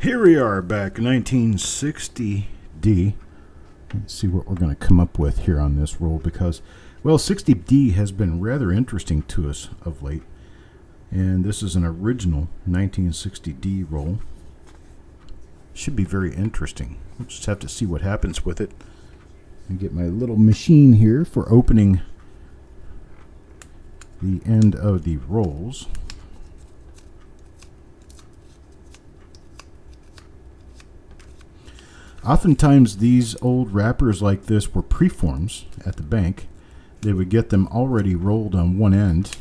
Here we are back, 1960D. Let's see what we're going to come up with here on this roll because, well, 60D has been rather interesting to us of late. And this is an original 1960D roll. Should be very interesting. We'll just have to see what happens with it. And get my little machine here for opening the end of the rolls. Oftentimes these old wrappers like this were preforms at the bank. They would get them already rolled on one end,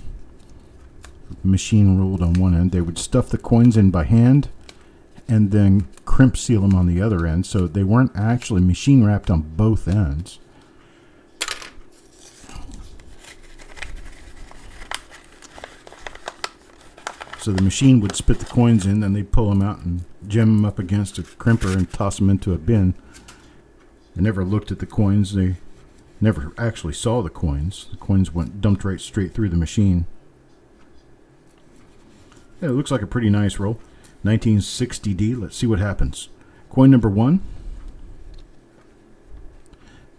machine rolled on one end. They would stuff the coins in by hand and then crimp seal them on the other end, so they weren't actually machine wrapped on both ends. So the machine would spit the coins in, then they'd pull them out and jam them up against a crimper and toss them into a bin. They never looked at the coins. They never actually saw the coins. The coins went dumped right straight through the machine. Yeah, it looks like a pretty nice roll. 1960D. Let's see what happens. Coin number 1.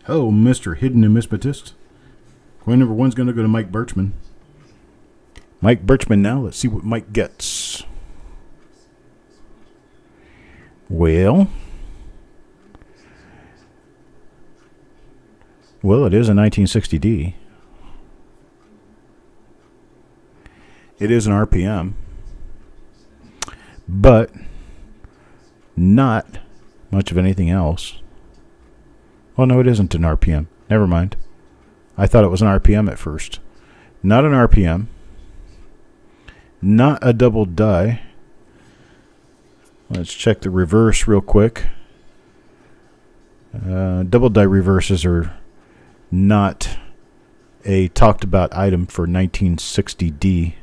Oh, Mr. Hidden Numismatist. Coin number 1 is going to go to Mike Birchman. Mike Birchman now. Let's see what Mike gets. Well, it is a 1960D. It is an RPM, but not much of anything else. Oh, no, it isn't an RPM. Never mind. I thought it was an RPM at first. Not an RPM. Not a double die. Let's check the reverse real quick. Double die reverses are not a talked about item for 1960D.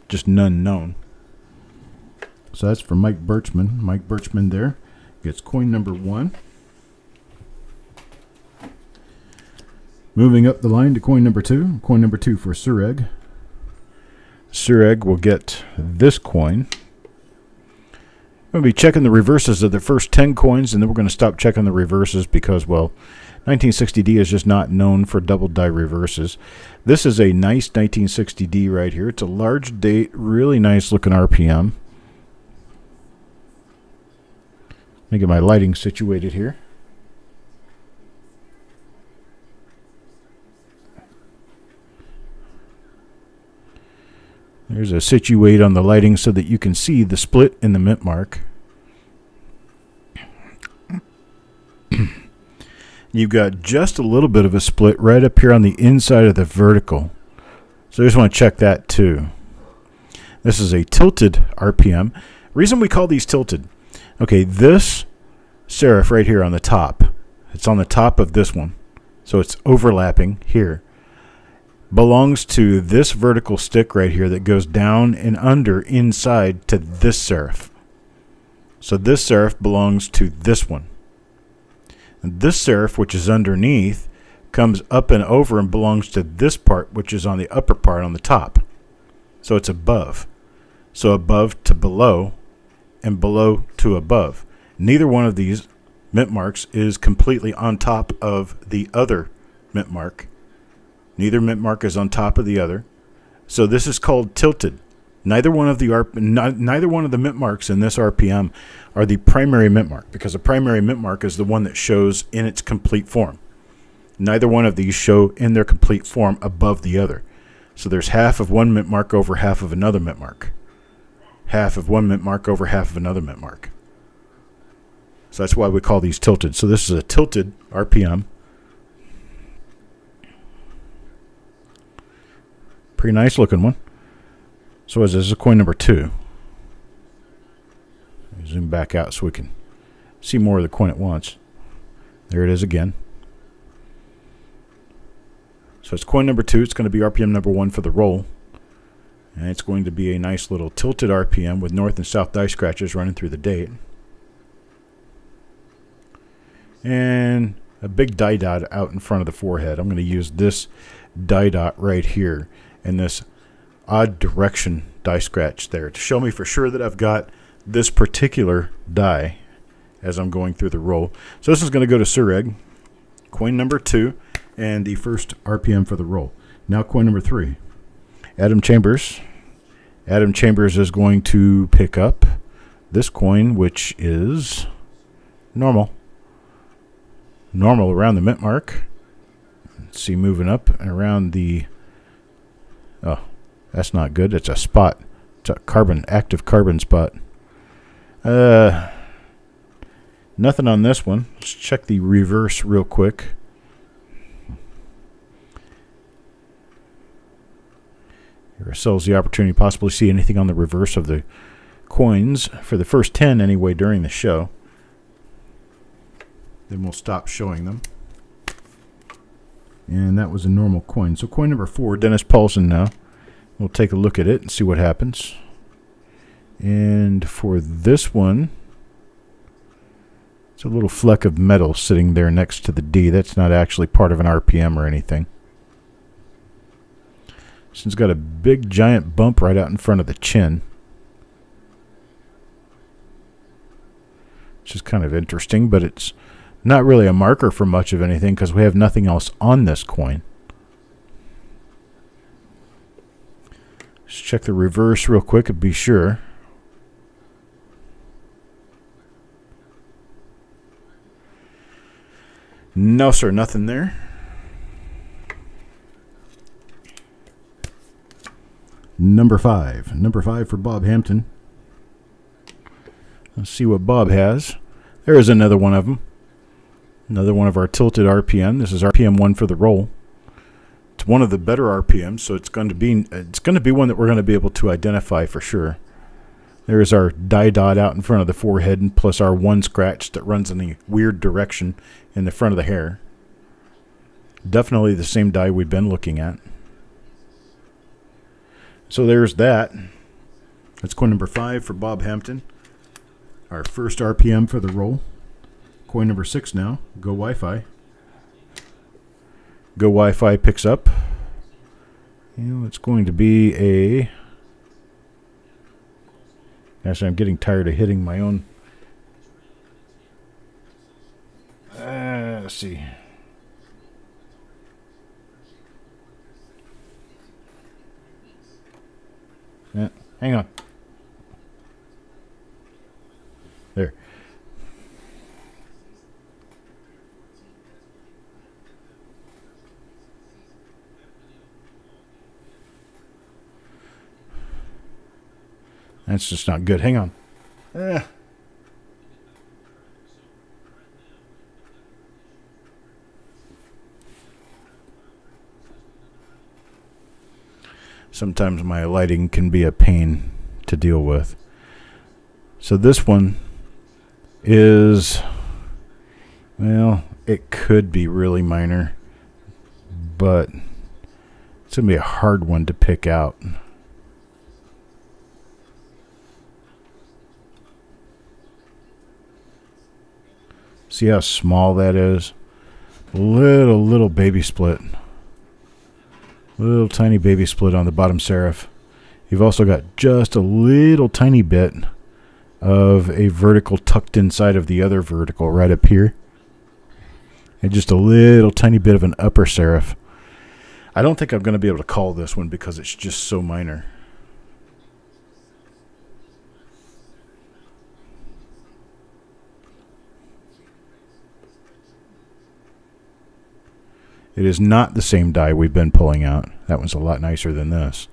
Just none known. So that's for Mike Birchman. Mike Birchman there gets coin number 1. Moving up the line to coin number 2. Coin number 2 for Orig. Orig will get this coin. We're going to be checking the reverses of the first 10 coins, and then we're going to stop checking the reverses because, well, 1960D is just not known for double die reverses. This is a nice 1960D right here. It's a large date, really nice looking RPM. Let me get my lighting situated here. There's a situate on the lighting so that you can see the split in the mint mark. You've got just a little bit of a split right up here on the inside of the vertical. So I just want to check that too. This is a tilted RPM. Reason we call these tilted. Okay, this serif right here on the top. It's on the top of this one. So it's overlapping here. Belongs to this vertical stick right here that goes down and under inside to this serif. So this serif belongs to this one. And this serif, which is underneath, comes up and over and belongs to this part, which is on the upper part on the top. So it's above. So above to below and below to above. Neither one of these mint marks is completely on top of the other mint mark. Neither mint mark is on top of the other. So this is called tilted. Neither one of the mint marks in this RPM are the primary mint mark, because the primary mint mark is the one that shows in its complete form. Neither one of these show in their complete form above the other. So there's half of one mint mark over half of another mint mark. Half of one mint mark over half of another mint mark. So that's why we call these tilted. So this is a tilted RPM. Pretty nice looking one. So this is coin number 2. Zoom back out so we can see more of the coin at once. There it is again. So it's coin number 2. It's going to be RPM number 1 for the roll. And it's going to be a nice little tilted RPM with north and south die scratches running through the date. And a big die dot out in front of the forehead. I'm going to use this die dot right here. And this odd direction die scratch there to show me for sure that I've got this particular die as I'm going through the roll. So this is going to go to Orig, coin number 2, and the first RPM for the roll. Now coin number 3. Adam Chambers. Adam Chambers is going to pick up this coin, which is normal. Normal around the mint mark. Let's see, moving up and around the... Oh, that's not good. It's a spot. It's a active carbon spot. Nothing on this one. Let's check the reverse real quick. Give ourselves the opportunity to possibly see anything on the reverse of the coins for the first 10 anyway during the show. Then we'll stop showing them. And that was a normal coin. So coin number 4, Dennis Paulson now. We'll take a look at it and see what happens. And for this one, it's a little fleck of metal sitting there next to the D. That's not actually part of an RPM or anything. This one's got a big giant bump right out in front of the chin, which is kind of interesting, but it's not really a marker for much of anything because we have nothing else on this coin. Let's check the reverse real quick and be sure. No, sir, nothing there. Number 5. Number 5 for Bob Hampton. Let's see what Bob has. There is another one of them. Another one of our tilted RPM. This is RPM 1 for the roll. It's one of the better RPMs, so it's going to be one that we're going to be able to identify for sure. There's our die dot out in front of the forehead, and plus our one scratch that runs in the weird direction in the front of the hair. Definitely the same die we've been looking at. So there's that. That's coin number 5 for Bob Hampton. Our first RPM for the roll. Coin number 6 now. Go Wi-Fi. Go Wi-Fi picks up. It's going to be a... Actually, I'm getting tired of hitting my own. Let's see. Yeah, hang on. There. That's just not good. Hang on. Sometimes my lighting can be a pain to deal with. So this one is, well, it could be really minor, but it's going to be a hard one to pick out. See how small that is? Little baby split. Little tiny baby split on the bottom serif. You've also got just a little tiny bit of a vertical tucked inside of the other vertical right up here. And just a little tiny bit of an upper serif. I don't think I'm going to be able to call this one because it's just so minor. It is not the same die we've been pulling out. That one's a lot nicer than this.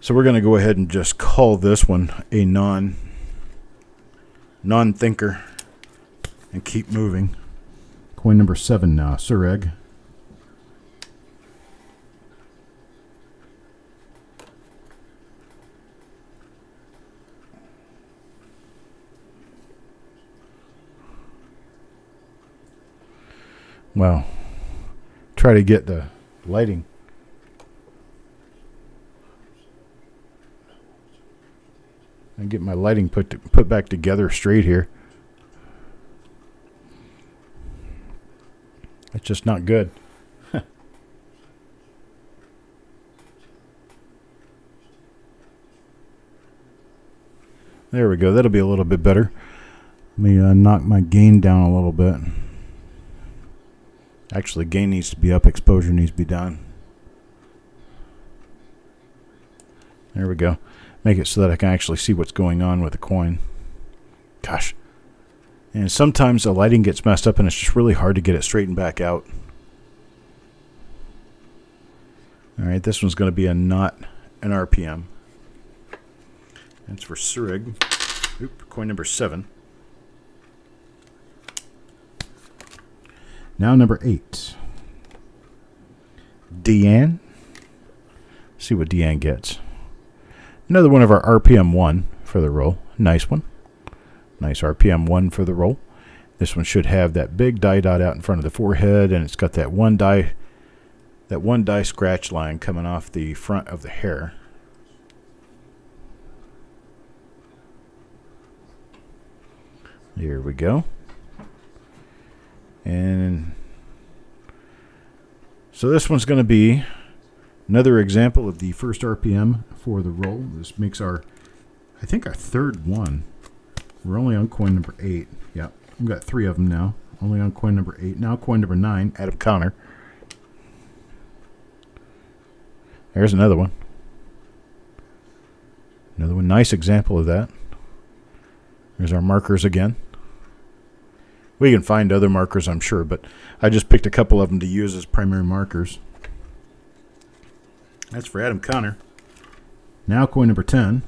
So we're going to go ahead and just call this one a non-thinker and keep moving. Coin number 7 now, Orig. Wow. Try to get the lighting. And get my lighting put back together straight here. It's just not good. There we go. That'll be a little bit better. Let me knock my gain down a little bit. Actually, gain needs to be up. Exposure needs to be down. There we go. Make it so that I can actually see what's going on with the coin. Gosh. And sometimes the lighting gets messed up and it's just really hard to get it straightened back out. Alright, this one's going to be not an RPM. That's for Orig. Coin number 7. Now number 8. Deanne. See what Deanne gets. Another one of our RPM 1 for the roll. Nice one. Nice RPM 1 for the roll. This one should have that big die dot out in front of the forehead, and it's got that one die scratch line coming off the front of the hair. Here we go. And so this one's going to be another example of the first RPM for the roll. This makes our, I think, our third one. We're only on coin number 8. Yeah, we've got 3 of them now. Only on coin number 8. Now coin number 9, Adam Connor. There's another one. Another one. Nice example of that. There's our markers again. We can find other markers, I'm sure, but I just picked a couple of them to use as primary markers. That's for Adam Connor. Now coin number 10.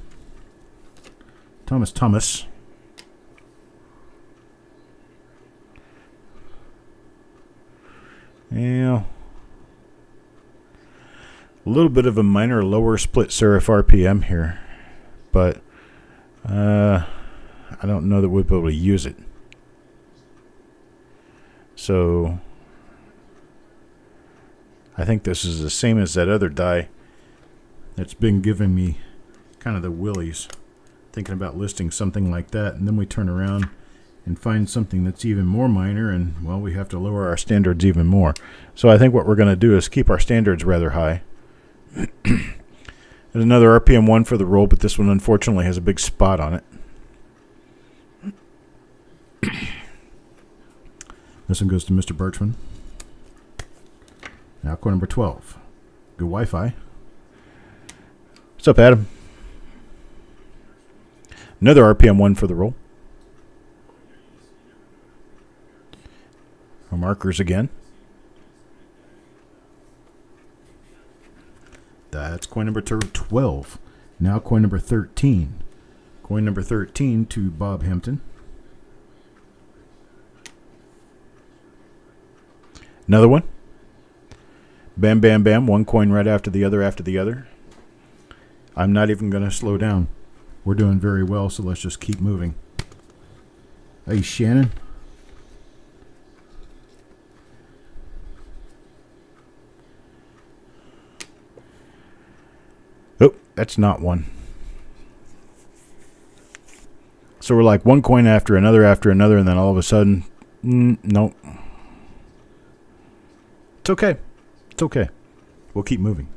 Thomas. Yeah. A little bit of a minor lower split serif RPM here, but I don't know that we'll be able to use it. So I think this is the same as that other die that's been giving me kind of the willies, thinking about listing something like that, and then we turn around and find something that's even more minor, and well, we have to lower our standards even more. So I think what we're going to do is keep our standards rather high. There's another RPM 1 for the roll, but this one unfortunately has a big spot on it. This one goes to Mr. Birchman. Now coin number 12. Good Wi-Fi. What's up, Adam? Another RPM 1 for the roll. Our markers again. That's coin number 12. Now coin number 13. Coin number 13 to Bob Hampton. Another one. Bam, bam, bam. One coin right after the other. I'm not even going to slow down. We're doing very well, so let's just keep moving. Hey, Shannon. Oh, that's not one. So we're like one coin after another, and then all of a sudden, nope. It's okay. It's okay. We'll keep moving.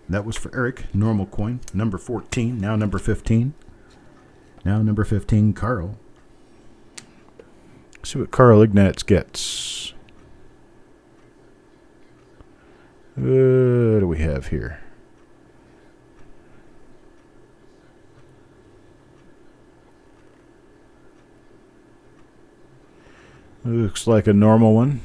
That was for Eric. Normal coin. Number 14. Now number 15. Now number 15, Carl. Let's see what Carl Ignatz gets. What do we have here? Looks like a normal one.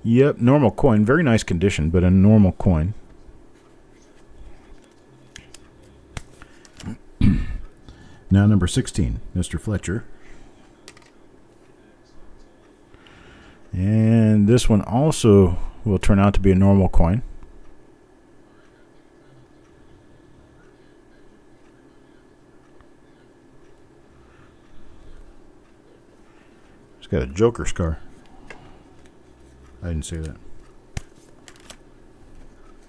Yep, normal coin. Very nice condition, but a normal coin. Now number 16, Mr. Fletcher. And this one also will turn out to be a normal coin. It's got a Joker scar. I didn't say that.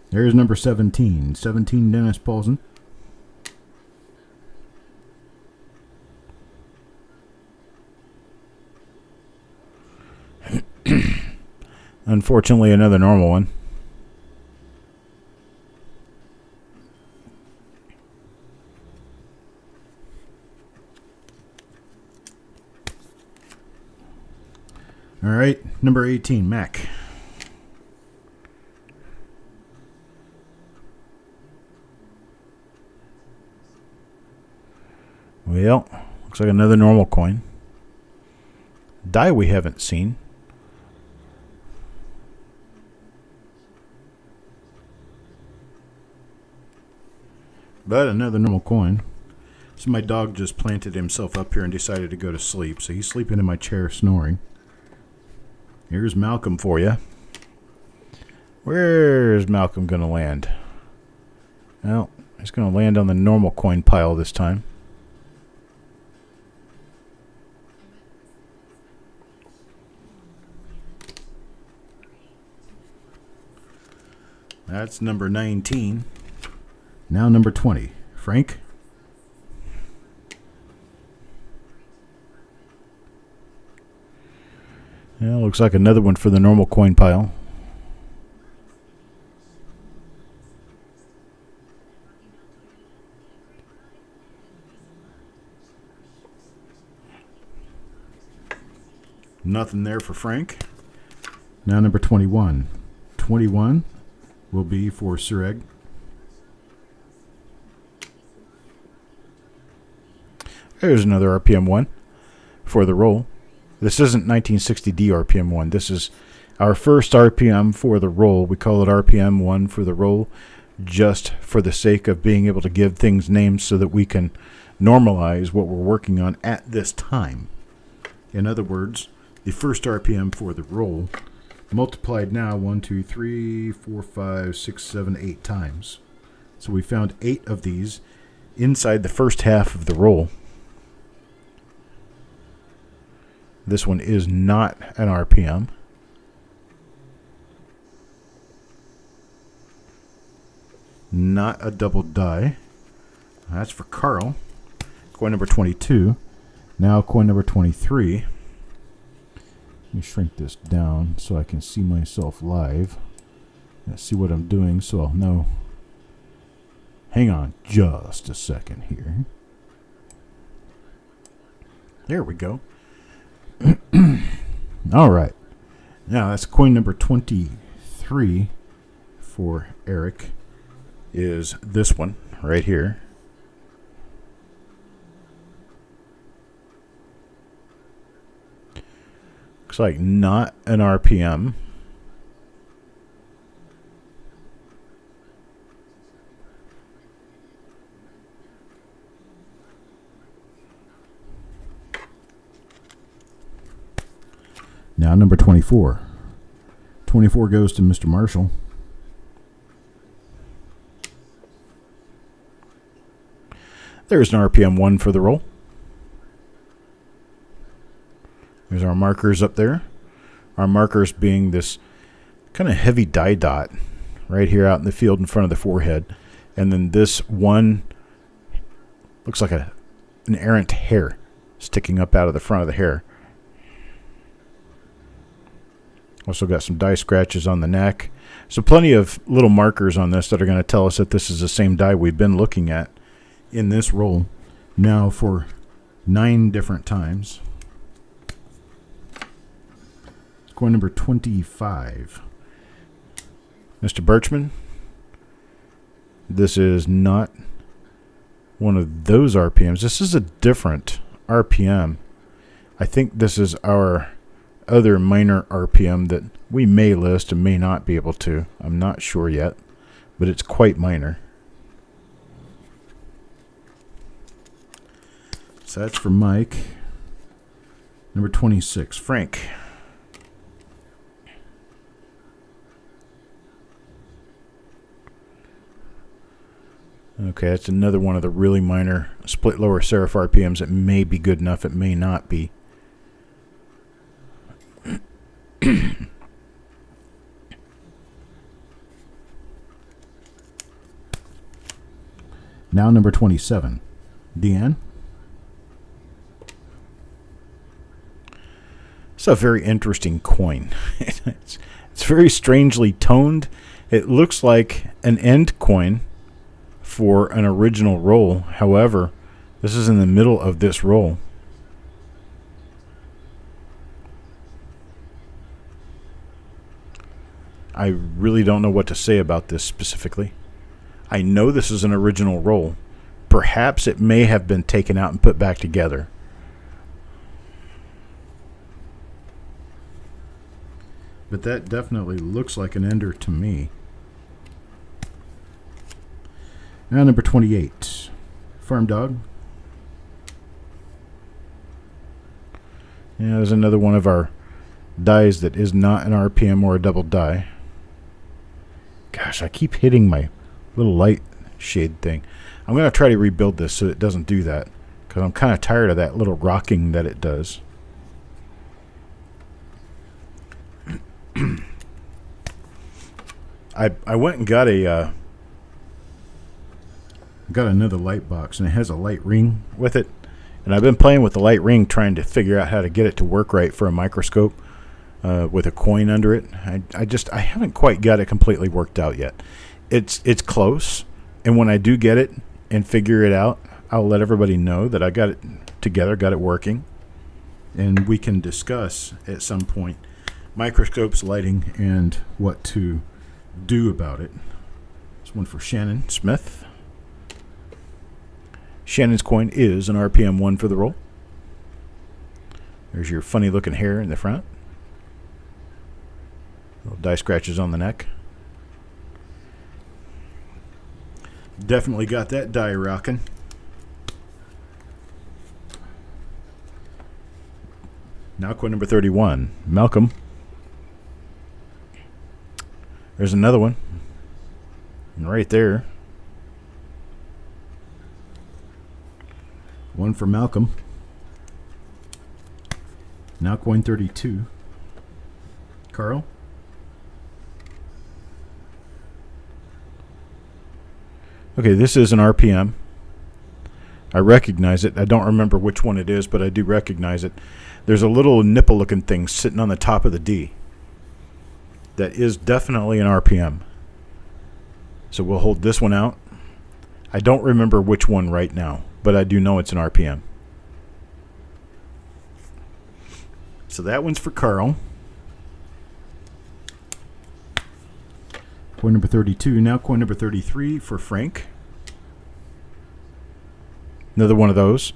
There's number 17. 17, Dennis Paulson. Unfortunately, another normal one. right, number 18, Mac. Well, looks like another normal coin. Die we haven't seen. But another normal coin. So my dog just planted himself up here and decided to go to sleep. So he's sleeping in my chair snoring. Here's Malcolm for you. Where's Malcolm going to land? Well, he's going to land on the normal coin pile this time. That's number 19. Now number 20. Frank? Yeah, looks like another one for the normal coin pile. Nothing there for Frank. Now number 21. 21 will be for Orig. There's another RPM 1 for the roll. This isn't 1960D RPM 1. This is our first RPM for the roll. We call it RPM 1 for the roll just for the sake of being able to give things names so that we can normalize what we're working on at this time. In other words, the first RPM for the roll multiplied now 1, 2, 3, 4, 5, 6, 7, 8 times. So we found 8 of these inside the first half of the roll. This one is not an RPM. Not a double die. That's for Carl. Coin number 22. Now coin number 23. Let me shrink this down so I can see myself live. Let's see what I'm doing so I'll know. Hang on just a second here. There we go. All right. Now that's coin number 23 for Eric. Is this one right here. Looks like not an RPM. Now number 24. 24 goes to Mr. Marshall. There's an RPM 1 for the roll. There's our markers up there. Our markers being this kind of heavy die dot right here out in the field in front of the forehead. And then this one looks like an errant hair sticking up out of the front of the hair. Also got some die scratches on the neck. So plenty of little markers on this that are going to tell us that this is the same die we've been looking at in this roll now for 9 different times. Coin number 25. Mr. Birchman, this is not one of those RPMs. This is a different RPM. I think this is our other minor RPM that we may list and may not be able to. I'm not sure yet, but it's quite minor. So that's for Mike. Number 26, Frank. Okay, that's another one of the really minor split lower serif RPMs. It may be good enough, it may not be. Now number 27, Deanne. It's a very interesting coin. It's very strangely toned. It looks like an end coin for an original roll. However, this is in the middle of this roll. I really don't know what to say about this specifically. I know this is an original roll. Perhaps it may have been taken out and put back together. But that definitely looks like an ender to me. Now number 28. Farm Dog. Yeah, there's another one of our dies that is not an RPM or a double die. Gosh, I keep hitting my little light shade thing. I'm going to try to rebuild this so it doesn't do that, because I'm kind of tired of that little rocking that it does. I went and got another light box, and it has a light ring with it. And I've been playing with the light ring, trying to figure out how to get it to work right for a microscope with a coin under it. I haven't quite got it completely worked out yet. It's close, and when I do get it and figure it out, I'll let everybody know that I got it together, got it working, and we can discuss at some point microscopes, lighting, and what to do about it. This one for Shannon Smith. Shannon's coin is an RPM 1 for the roll. There's your funny looking hair in the front. Little die scratches on the neck. Definitely got that die rocking. Now coin number 31, Malcolm. There's another one. And right there. One for Malcolm. Now coin 32. Carl. Okay, this is an RPM. I recognize it. I don't remember which one it is, but I do recognize it. There's a little nipple-looking thing sitting on the top of the D. That is definitely an RPM. So we'll hold this one out. I don't remember which one right now, but I do know it's an RPM. So that one's for Carl. Coin number 32. Now coin number 33 for Frank. Another one of those.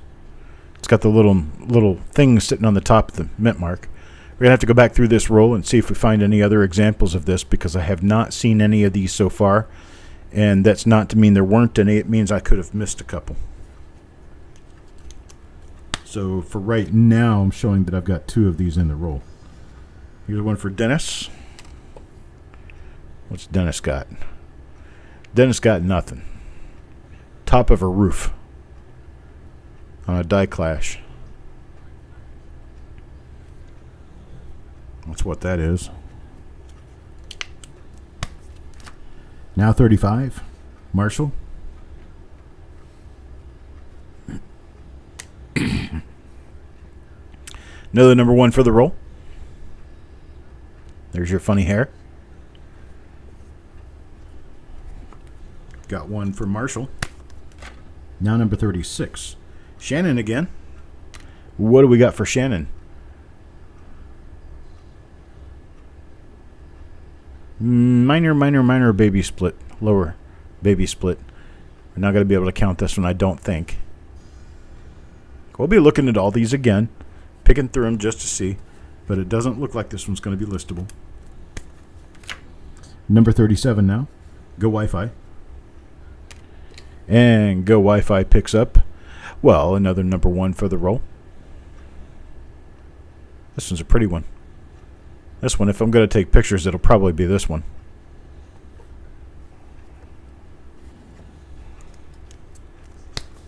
It's got the little thing sitting on the top of the mint mark. We're going to have to go back through this roll and see if we find any other examples of this, because I have not seen any of these so far. And that's not to mean there weren't any. It means I could have missed a couple. So for right now, I'm showing that I've got 2 of these in the roll. Here's one for Dennis. What's Dennis got? Dennis got nothing. Top of a roof on a die clash. That's what that is. Now 35. Marshall. Another number 1 for the roll. There's your funny hair. Got one for Marshall. Now number 36. Shannon again. What do we got for Shannon? Minor baby split. Lower baby split. We're not going to be able to count this one, I don't think. We'll be looking at all these again, picking through them just to see, but it doesn't look like this one's going to be listable. Number 37 now. Go Wi-Fi. And Go Wi-Fi picks up, well, another number 1 for the roll. This one's a pretty one. This one, if I'm going to take pictures, it'll probably be this one.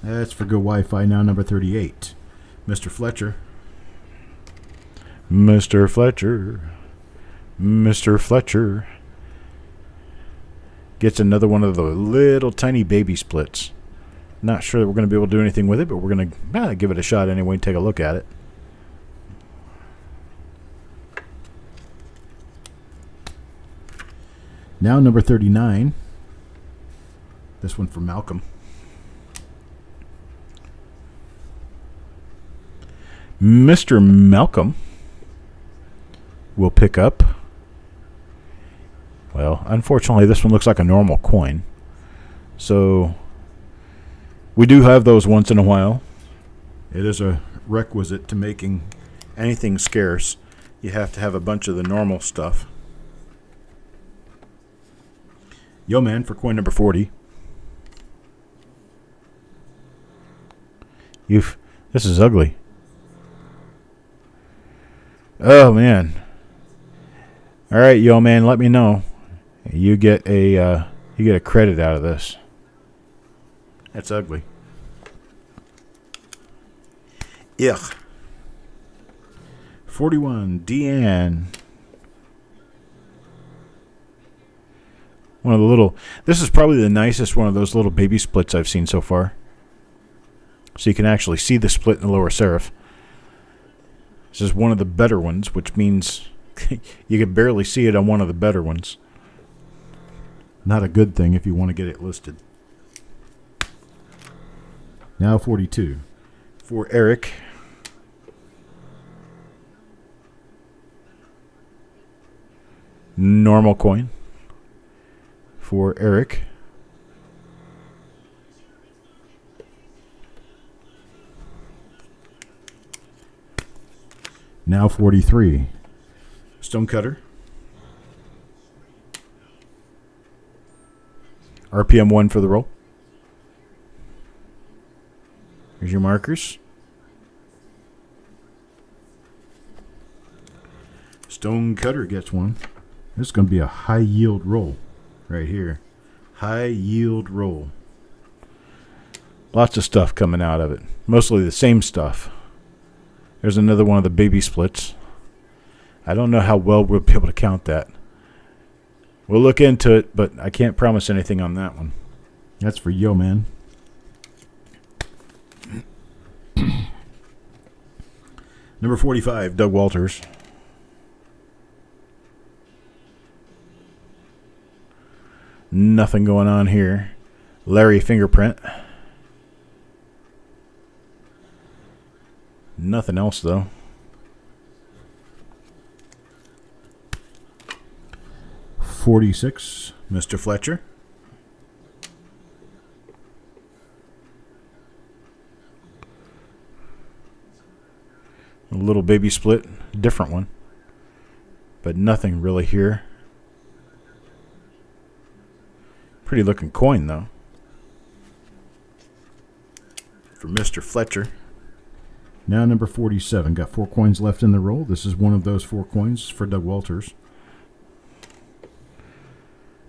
That's for Go Wi-Fi. Now number 38. Mr. Fletcher. Mr. Fletcher. Mr. Fletcher. Gets another one of the little tiny baby splits. Not sure that we're going to be able to do anything with it, but we're going to give it a shot anyway and take a look at it. Now number 39. This one for Malcolm. Mr. Malcolm will pick up Well, unfortunately, this one looks like a normal coin. So, we do have those once in a while. It is a requisite to making anything scarce. You have to have a bunch of the normal stuff. Yo man for coin number 40. This is ugly. Oh man. All right, yo man, let me know. You get a credit out of this. That's ugly. Ugh. 41, Deanne. One of the little... This is probably the nicest one of those little baby splits I've seen so far. So you can actually see the split in the lower serif. This is one of the better ones, which means you can barely see it on one of the better ones. Not a good thing if you want to get it listed. Now 42. For Eric. Normal coin. For Eric. Now 43. Stonecutter. RPM 1 for the roll. Here's your markers. Stonecutter gets one. This is going to be a high yield roll right here. High yield roll. Lots of stuff coming out of it. Mostly the same stuff. There's another one of the baby splits. I don't know how well we'll be able to count that. We'll look into it, but I can't promise anything on that one. That's for Yo Man. Number 45, Doug Walters. Nothing going on here. Larry Fingerprint. Nothing else, though. $46, Mr. Fletcher. A little baby split, different one. But nothing really here. Pretty looking coin, though. For Mr. Fletcher. Now number 47. Got 4 coins left in the roll. This is one of those 4 coins for Doug Walters.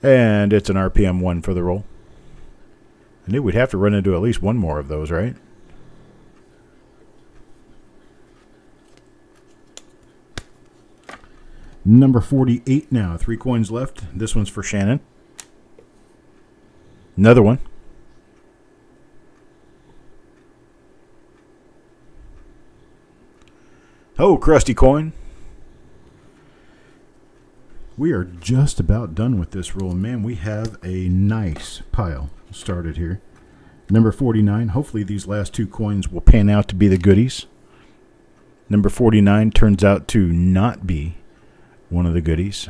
And it's an RPM 1 for the roll. I knew we'd have to run into at least one more of those, right? Number 48 now. 3 coins left. This one's for Shannon. Another one. Oh, crusty coin. We are just about done with this roll. Man, we have a nice pile started here. Number 49. Hopefully these last 2 coins will pan out to be the goodies. Number 49 turns out to not be one of the goodies.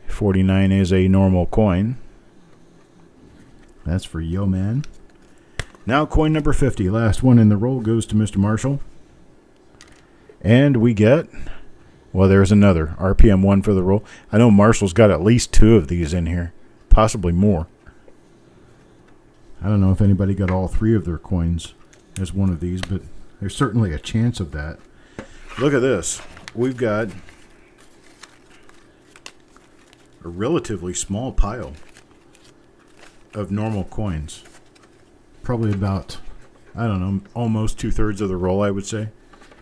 49 is a normal coin. That's for Yo Man. Now coin number 50. Last one in the roll goes to Mr. Marshall. And we get, well, there's another RPM 1 for the roll. I know Marshall's got at least 2 of these in here, possibly more. I don't know if anybody got all 3 of their coins as one of these, but there's certainly a chance of that. Look at this. We've got a relatively small pile of normal coins. Probably about, I don't know, almost 2/3 of the roll, I would say.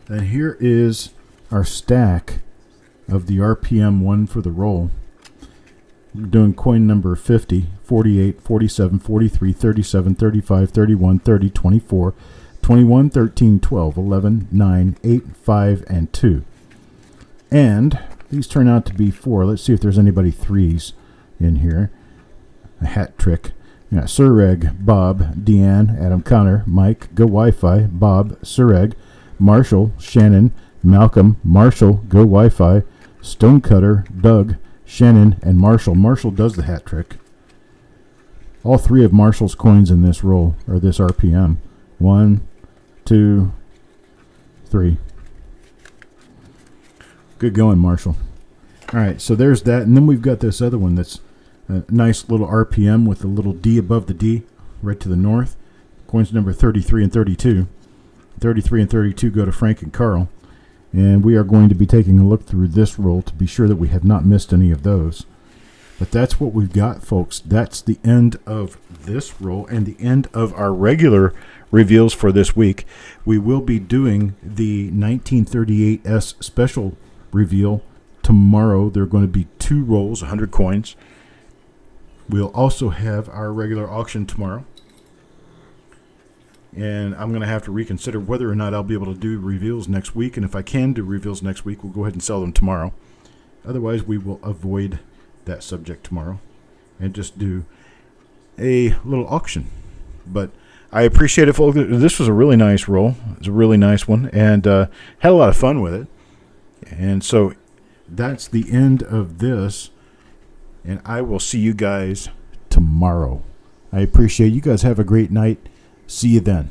And here is our stack of the RPM 1 for the roll. We're doing coin number 50, 48, 47, 43, 37, 35, 31, 30, 24, 21, 13, 12, 11, 9, 8, 5, and 2. And these turn out to be 4. Let's see if there's anybody 3s in here. A hat trick. We got Sureg, Bob, Deanne, Adam Connor, Mike, Go Wi-Fi, Bob, Sureg, Marshall, Shannon, Malcolm, Marshall, Go Wi-Fi, Stonecutter, Doug, Shannon, and Marshall. Marshall does the hat trick. All three of Marshall's coins in this roll, or this RPM. 1, 2, 3. Good going, Marshall. All right, so there's that. And then we've got this other one that's a nice little RPM with a little D above the D right to the north. Coins number 33 and 32. 33 and 32 go to Frank and Carl. And we are going to be taking a look through this roll to be sure that we have not missed any of those. But that's what we've got, folks. That's the end of this roll and the end of our regular reveals for this week. We will be doing the 1938S special reveal tomorrow. There are going to be 2 rolls, 100 coins. We'll also have our regular auction tomorrow. And I'm going to have to reconsider whether or not I'll be able to do reveals next week. And if I can do reveals next week, we'll go ahead and sell them tomorrow. Otherwise, we will avoid that subject tomorrow and just do a little auction. But I appreciate it, folks. This was a really nice roll. It was a really nice one, and had a lot of fun with it. And so that's the end of this, and I will see you guys tomorrow. I appreciate you guys. Have a great night. See you then.